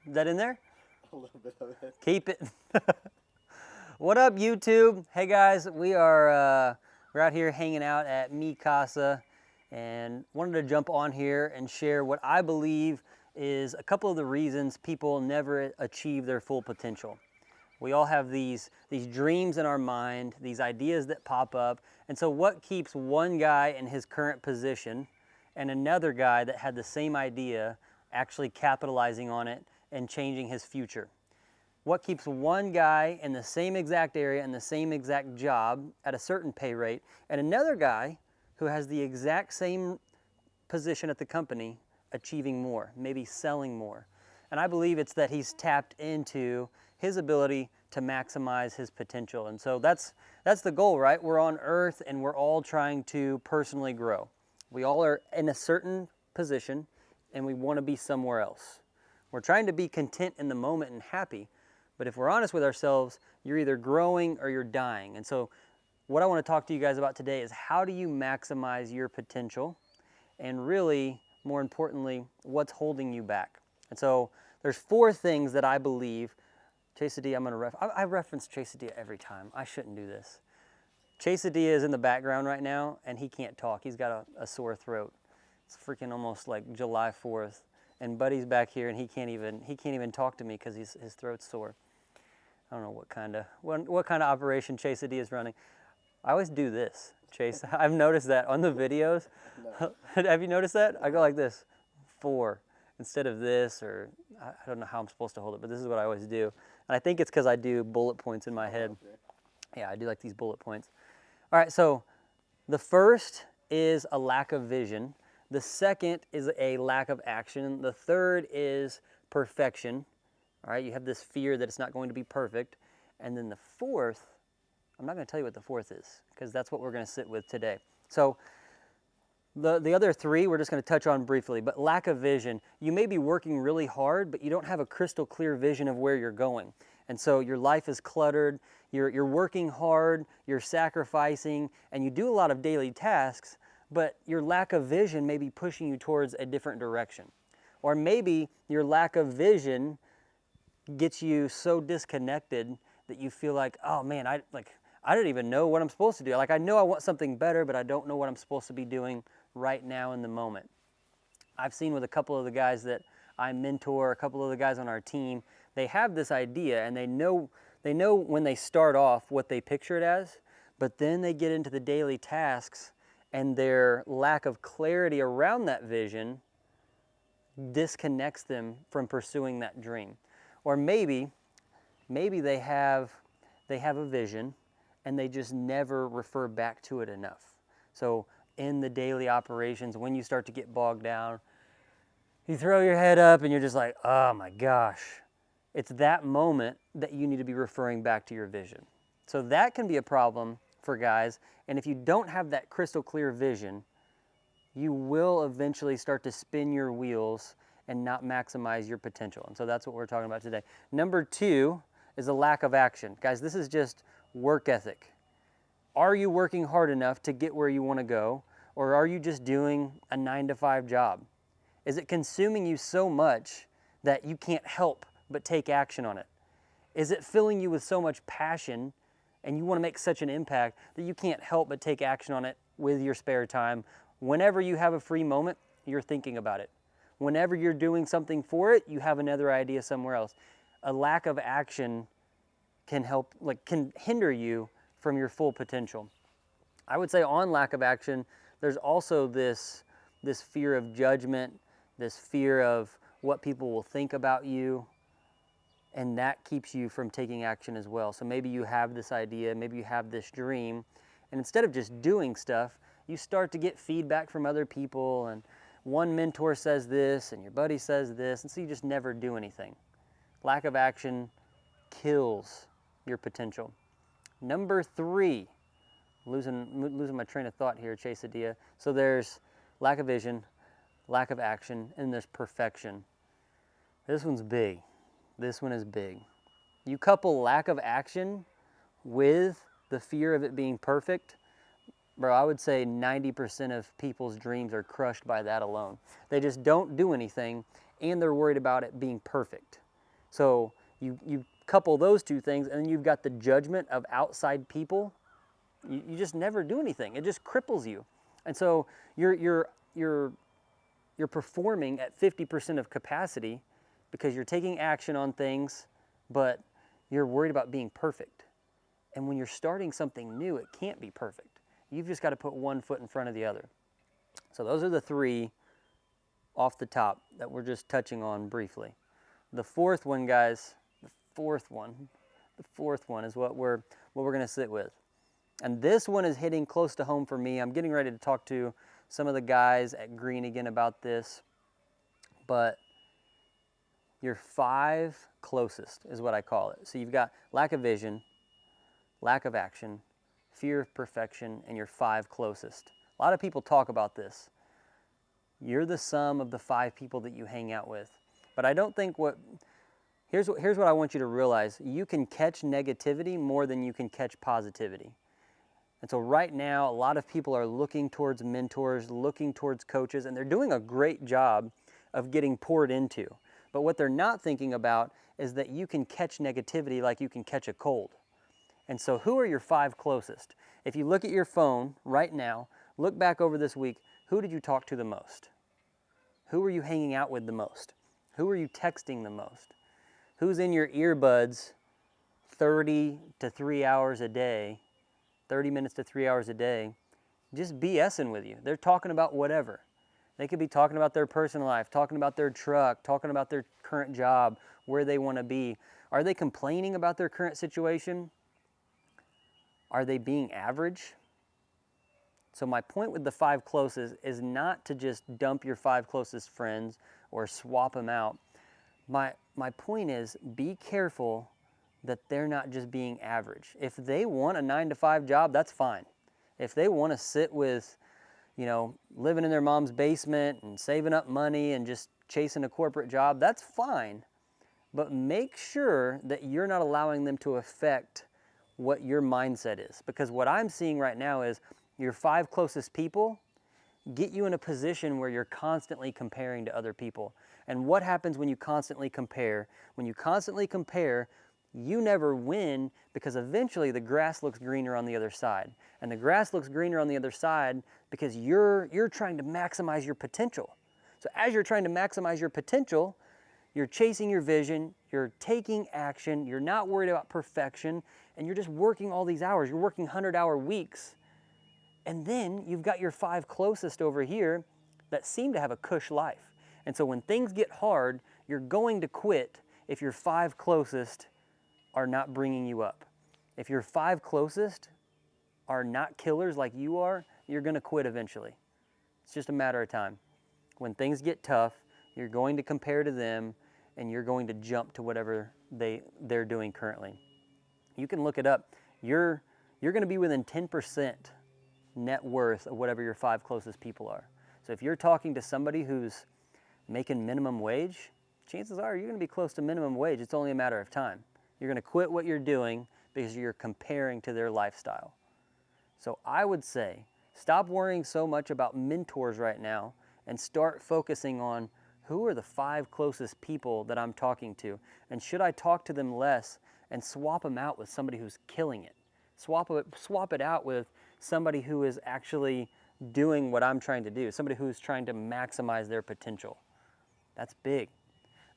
Is that in there? A little bit of it. Keep it. What up, YouTube? Hey guys, we're out here hanging out at Mi Casa, and wanted to jump on here and share what I believe is a couple of the reasons people never achieve their full potential. We all have these dreams in our mind, these ideas that pop up, and so what keeps one guy in his current position and another guy that had the same idea actually capitalizing on it and changing his future? What keeps one guy in the same exact area and the same exact job at a certain pay rate and another guy who has the exact same position at the company achieving more, maybe selling more? And I believe it's that he's tapped into his ability to maximize his potential. And so that's the goal, right? We're on earth and we're all trying to personally grow. We all are in a certain position and we want to be somewhere else. We're trying to be content in the moment and happy. But if we're honest with ourselves, you're either growing or you're dying. And so what I want to talk to you guys about today is how do you maximize your potential, and really, more importantly, what's holding you back? And so there's 4 things that I believe. Chasadilla, I reference Chasadilla every time. I shouldn't do this. Chasadilla is in the background right now, and he can't talk. He's got a sore throat. It's freaking almost like July 4th. And Buddy's back here, and he can't even talk to me because his throat's sore. I don't know what kind of operation Chasadilla is running. I always do this, Chase. I've noticed that on the videos. No. Have you noticed that? I go like this, 4, instead of this, or I don't know how I'm supposed to hold it, but this is what I always do. And I think it's because I do bullet points in my head. Okay. Yeah, I do like these bullet points. All right, so the first is a lack of vision. The second is a lack of action. The third is perfection. All right, you have this fear that it's not going to be perfect. And then the fourth, I'm not going to tell you what the fourth is, because that's what we're going to sit with today. So the other 3 we're just going to touch on briefly, but lack of vision. You may be working really hard, but you don't have a crystal clear vision of where you're going. And so your life is cluttered, you're working hard, you're sacrificing, and you do a lot of daily tasks, but your lack of vision may be pushing you towards a different direction. Or maybe your lack of vision gets you so disconnected that you feel like, oh man, I don't even know what I'm supposed to do. Like, I know I want something better, but I don't know what I'm supposed to be doing right now in the moment. I've seen with a couple of the guys that I mentor, a couple of the guys on our team, they have this idea and they know when they start off what they picture it as, but then they get into the daily tasks and their lack of clarity around that vision disconnects them from pursuing that dream. Or maybe they have a vision and they just never refer back to it enough. So in the daily operations, when you start to get bogged down, you throw your head up and you're just like, oh my gosh. It's that moment that you need to be referring back to your vision. So that can be a problem for guys. And if you don't have that crystal clear vision, you will eventually start to spin your wheels and not maximize your potential. And so that's what we're talking about today. Number 2 is a lack of action. Guys, this is just work ethic. Are you working hard enough to get where you want to go? Or are you just doing a 9-to-5 job? Is it consuming you so much that you can't help but take action on it? Is it filling you with so much passion and you want to make such an impact that you can't help but take action on it with your spare time? Whenever you have a free moment, you're thinking about it. Whenever you're doing something for it, you have another idea somewhere else. A lack of action can hinder you from your full potential. I would say on lack of action, there's also this fear of judgment, this fear of what people will think about you, and that keeps you from taking action as well. So maybe you have this idea, maybe you have this dream, and instead of just doing stuff, you start to get feedback from other people, and one mentor says this, and your buddy says this, and so you just never do anything. Lack of action kills your potential. Number 3, losing my train of thought here, Chasadilla. So there's lack of vision, lack of action, and there's perfection. This one's big. This one is big. You couple lack of action with the fear of it being perfect, bro, I would say 90% of people's dreams are crushed by that alone. They just don't do anything, and they're worried about it being perfect. So you couple those two things, and then you've got the judgment of outside people. You just never do anything. It just cripples you. And so you're performing at 50% of capacity because you're taking action on things, but you're worried about being perfect. And when you're starting something new, it can't be perfect. You've just got to put one foot in front of the other. So those are the three off the top that we're just touching on briefly. The fourth one, guys, the fourth one is what we're going to sit with. And this one is hitting close to home for me. I'm getting ready to talk to some of the guys at Green again about this, but your 5 closest is what I call it. So you've got lack of vision, lack of action, fear of perfection, and your 5 closest. A lot of people talk about this. You're the sum of the 5 people that you hang out with. But I don't think here's what I want you to realize. You can catch negativity more than you can catch positivity. And so right now, a lot of people are looking towards mentors, looking towards coaches, and they're doing a great job of getting poured into. But what they're not thinking about is that you can catch negativity like you can catch a cold. And so who are your 5 closest? If you look at your phone right now, look back over this week, who did you talk to the most? Who are you hanging out with the most? Who are you texting the most? Who's in your earbuds 30 to 3 hours a day, 30 minutes to 3 hours a day, just BSing with you? They're talking about whatever. They could be talking about their personal life, talking about their truck, talking about their current job, where they want to be. Are they complaining about their current situation? Are they being average? So my point with the 5 closest is not to just dump your 5 closest friends or swap them out. My point is, be careful that they're not just being average. If they want a 9-to-5 job, that's fine. If they want to sit with, living in their mom's basement and saving up money and just chasing a corporate job, that's fine. But make sure that you're not allowing them to affect what your mindset is. Because what I'm seeing right now is your 5 closest people get you in a position where you're constantly comparing to other people. And what happens when you constantly compare? When you constantly compare, you never win, because eventually the grass looks greener on the other side. And the grass looks greener on the other side because you're trying to maximize your potential. So as you're trying to maximize your potential, you're chasing your vision, you're taking action, you're not worried about perfection, and you're just working all these hours. You're working 100-hour weeks. And then you've got your 5 closest over here that seem to have a cush life. And so when things get hard, you're going to quit if your 5 closest are not bringing you up. If your 5 closest are not killers like you are, you're going to quit eventually. It's just a matter of time. When things get tough, you're going to compare to them, and you're going to jump to whatever they're doing currently. You can look it up. You're going to be within 10% net worth of whatever your 5 closest people are. So if you're talking to somebody who's making minimum wage, chances are you're going to be close to minimum wage. It's only a matter of time. You're going to quit what you're doing because you're comparing to their lifestyle. So I would say, stop worrying so much about mentors right now and start focusing on who are the 5 closest people that I'm talking to, and should I talk to them less and swap them out with somebody who's killing it. Swap it out with somebody who is actually doing what I'm trying to do, somebody who's trying to maximize their potential. That's big.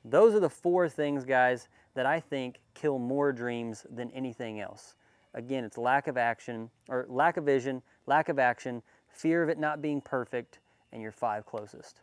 Those are the 4 things, guys, that I think kill more dreams than anything else. Again, it's lack of action, or lack of vision, lack of action, fear of it not being perfect, and your 5 closest.